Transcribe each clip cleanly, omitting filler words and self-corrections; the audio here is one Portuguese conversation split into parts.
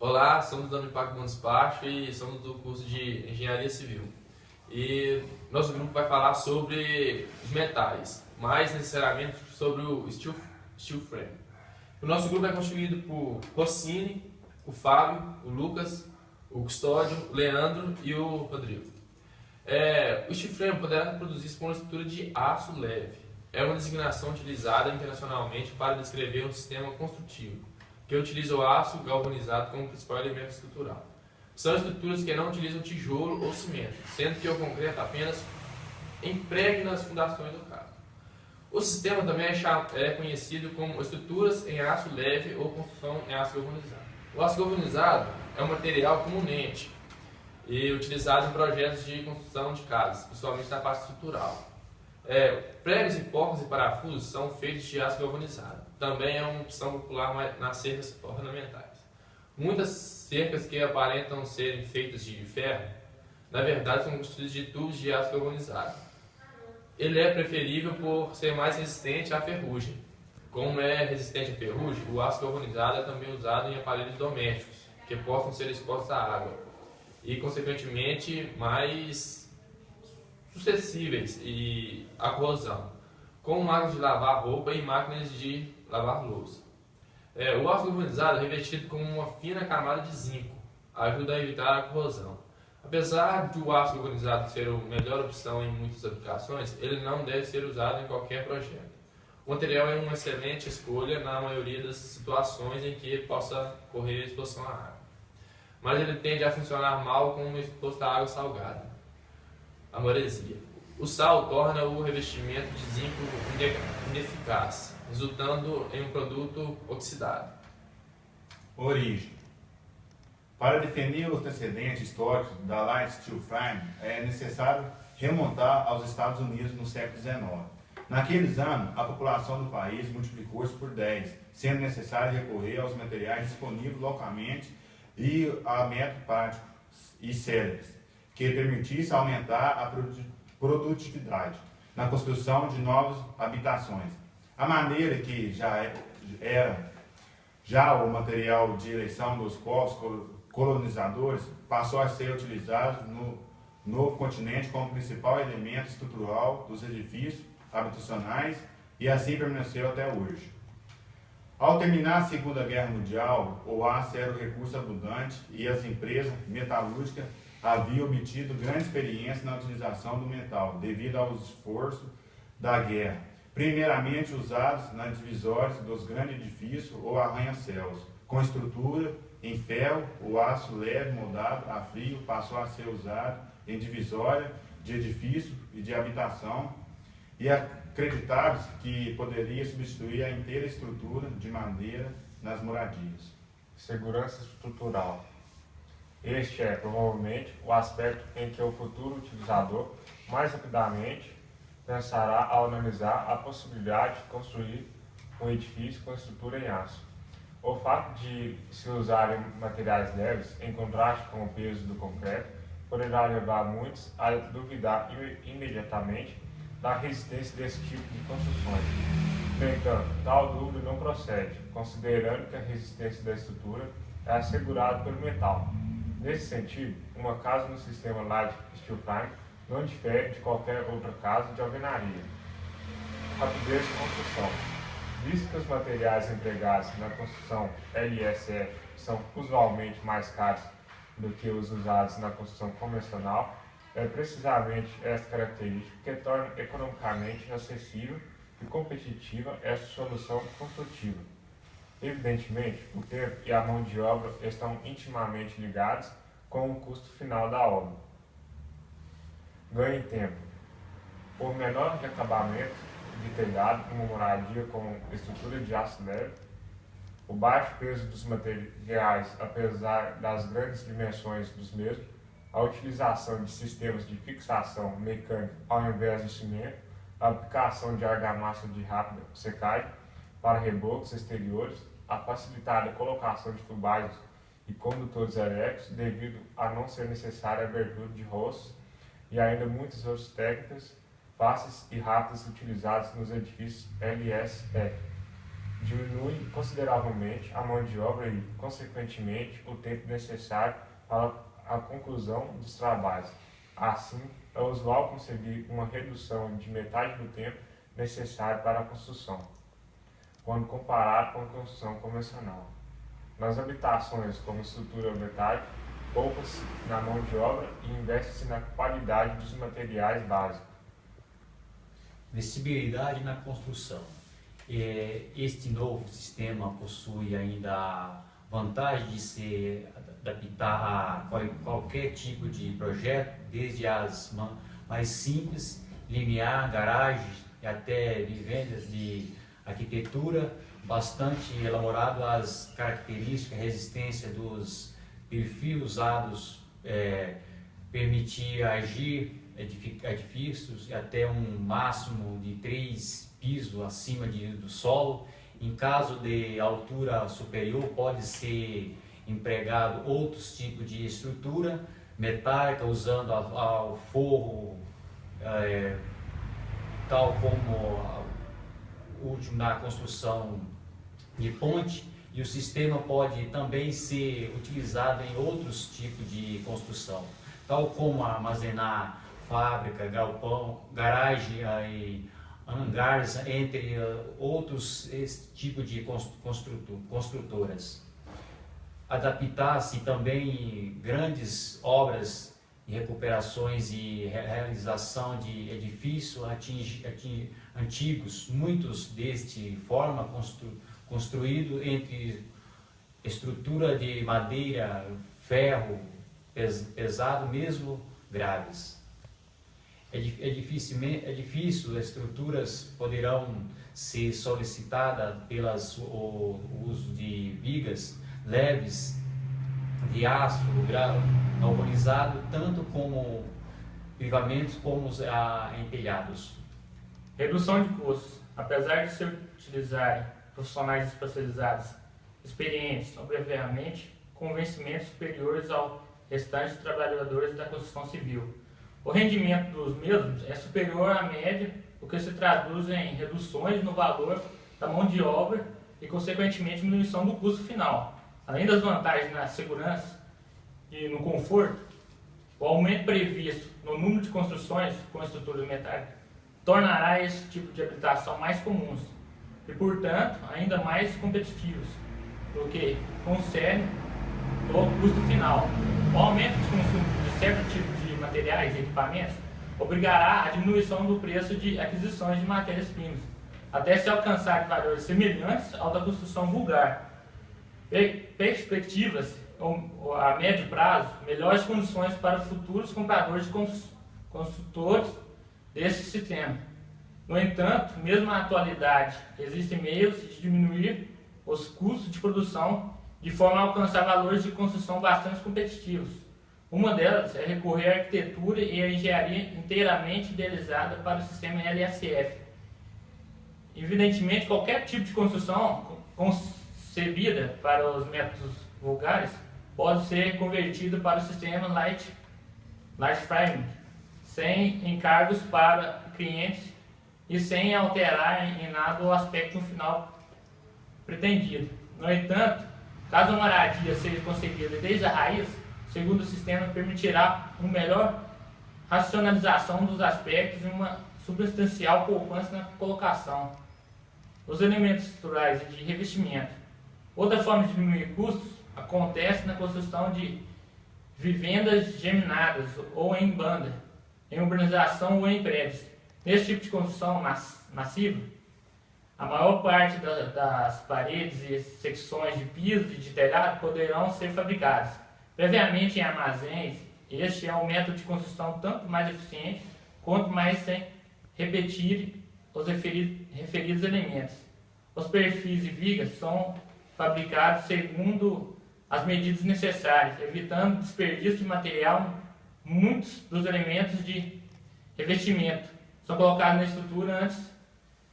Olá, somos da Unipacto Bom Despacho e somos do curso de Engenharia Civil. E nosso grupo vai falar sobre os metais, mais necessariamente sobre o steel frame. O nosso grupo é constituído por Rossini, o Fábio, o Lucas, o Custódio, o Leandro e o Rodrigo. O steel frame poderá produzir-se com uma estrutura de aço leve. É uma designação utilizada internacionalmente para descrever um sistema construtivo que utiliza o aço galvanizado como principal elemento estrutural. São estruturas que não utilizam tijolo ou cimento, sendo que o concreto apenas empregue nas fundações do carro. O sistema também é conhecido como estruturas em aço leve ou construção em aço galvanizado. O aço galvanizado é um material comumente e utilizado em projetos de construção de casas, principalmente na parte estrutural. Pregos e porcas e parafusos são feitos de aço galvanizado. Também é uma opção popular nas cercas ornamentais. Muitas cercas que aparentam serem feitas de ferro, na verdade são construídas de tubos de aço galvanizado. Ele é preferível por ser mais resistente à ferrugem. Como é resistente à ferrugem, o aço galvanizado é também usado em aparelhos domésticos, que possam ser expostos à água, e consequentemente mais suscetíveis à corrosão, como máquinas de lavar roupa e máquinas de lavar louça. O aço galvanizado é revestido com uma fina camada de zinco, ajuda a evitar a corrosão. Apesar de o aço galvanizado ser a melhor opção em muitas aplicações, ele não deve ser usado em qualquer projeto. O material é uma excelente escolha na maioria das situações em que ele possa correr exposição à água, mas ele tende a funcionar mal quando exposto à água salgada, a maresia. O sal torna o revestimento de zinco ineficaz, resultando em um produto oxidado. Origem. Para definir os antecedentes históricos da Light Steel Frame, é necessário remontar aos Estados Unidos no século XIX. Naqueles anos, a população do país multiplicou-se por 10, sendo necessário recorrer aos materiais disponíveis localmente e a métodos práticos e céleres, que permitissem aumentar a produtividade na construção de novas habitações. A maneira que já o material de eleição dos povos colonizadores passou a ser utilizado no novo continente como principal elemento estrutural dos edifícios habitacionais e assim permaneceu até hoje. Ao terminar a Segunda Guerra Mundial, o aço era o recurso abundante e as empresas metalúrgicas haviam obtido grande experiência na utilização do metal, devido aos esforços da guerra, primeiramente usados nas divisórias dos grandes edifícios ou arranha-céus. Com estrutura em ferro, o aço leve moldado a frio passou a ser usado em divisória de edifício e de habitação, e acreditava-se que poderia substituir a inteira estrutura de madeira nas moradias. Segurança estrutural. Este é, provavelmente, o aspecto em que o futuro utilizador mais rapidamente pensará ao analisar a possibilidade de construir um edifício com estrutura em aço. O fato de se usarem materiais leves, em contraste com o peso do concreto, poderá levar muitos a duvidar imediatamente da resistência desse tipo de construções. No entanto, tal dúvida não procede, considerando que a resistência da estrutura é assegurada pelo metal. Nesse sentido, uma casa no sistema Light Steel Frame não difere de qualquer outra casa de alvenaria. Rapidez de construção. Visto que os materiais empregados na construção LSF são usualmente mais caros do que os usados na construção convencional, é precisamente esta característica que torna economicamente acessível e competitiva esta solução construtiva. Evidentemente, o tempo e a mão de obra estão intimamente ligados com o custo final da obra. Ganho em tempo. Por menor de acabamento de telhado em uma moradia com estrutura de aço leve, o baixo peso dos materiais, apesar das grandes dimensões dos mesmos, a utilização de sistemas de fixação mecânica ao invés de cimento, a aplicação de argamassa de rápida secagem para reboques exteriores, a facilitada colocação de tubagens e condutores elétricos devido a não ser necessária a abertura de rostos e ainda muitas outras técnicas fáceis e rápidas utilizadas nos edifícios LSF. diminui consideravelmente a mão de obra e, consequentemente, o tempo necessário para a conclusão dos trabalhos. Assim, é usual conseguir uma redução de metade do tempo necessário para a construção, quando comparado com a construção convencional. Nas habitações como estrutura metálica, poupa-se na mão de obra e investe-se na qualidade dos materiais básicos. Vestibilidade na construção. Este novo sistema possui ainda a vantagem de se adaptar a qualquer tipo de projeto, desde as mais simples, limiar, garagens e até vivendas de arquitetura, bastante elaborado as características, resistência dos perfis usados, permitir agir edifícios até um máximo de 3 pisos acima do solo. Em caso de altura superior, pode ser empregado outros tipos de estrutura metálica, usando ao forro, tal como o último na construção de ponte, e o sistema pode também ser utilizado em outros tipos de construção, tal como armazenar fábrica, galpão, garagem e hangares, entre outros tipos de construtoras. Adaptar-se também grandes obras e recuperações e realização de edifícios antigos, muitos deste forma construído entre estrutura de madeira, ferro pesado, mesmo graves. Edifícios, estruturas poderão ser solicitadas pelo uso de vigas leves de aço galvanizado, tanto como privamentos como em telhados. Redução de custos. Apesar de se utilizarem profissionais especializados, experientes, obviamente, com vencimentos superiores ao restante de trabalhadores da construção civil, o rendimento dos mesmos é superior à média, o que se traduz em reduções no valor da mão de obra e, consequentemente, diminuição do custo final. Além das vantagens na segurança e no conforto, o aumento previsto no número de construções com estrutura metálica tornará esse tipo de habitação mais comuns e, portanto, ainda mais competitivos do que concerne o custo final. O aumento de consumo de certo tipo de materiais e equipamentos obrigará a diminuição do preço de aquisições de matérias-primas, até se alcançar valores semelhantes ao da construção vulgar. Perspectivas a médio prazo, melhores condições para futuros compradores de construtores desse sistema. No entanto, mesmo na atualidade, existem meios de diminuir os custos de produção de forma a alcançar valores de construção bastante competitivos. Uma delas é recorrer à arquitetura e à engenharia inteiramente idealizada para o sistema LSF. Evidentemente, qualquer tipo de construção concebida para os métodos vulgares pode ser convertida para o sistema Light Framing, sem encargos para clientes e sem alterar em nada o aspecto final pretendido. No entanto, caso a moradia seja concebida desde a raiz, o segundo sistema permitirá uma melhor racionalização dos aspectos e uma substancial poupança na colocação dos elementos estruturais e de revestimento. Outra forma de diminuir custos acontece na construção de vivendas geminadas ou em banda, em urbanização ou em prédios. Nesse tipo de construção massiva, a maior parte das paredes e secções de piso e de telhado poderão ser fabricadas previamente em armazéns. Este é um método de construção tanto mais eficiente quanto mais sem repetir os referidos elementos. Os perfis e vigas são fabricados segundo as medidas necessárias, evitando desperdício de material. Muitos dos elementos de revestimento são colocados na estrutura antes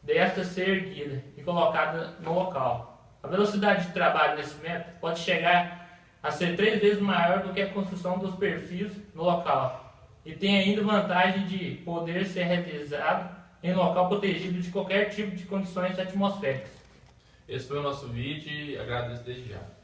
desta ser erguida e colocada no local. A velocidade de trabalho nesse método pode chegar a ser 3 vezes maior do que a construção dos perfis no local, e tem ainda vantagem de poder ser realizado em local protegido de qualquer tipo de condições atmosféricas. Esse foi o nosso vídeo e agradeço desde já.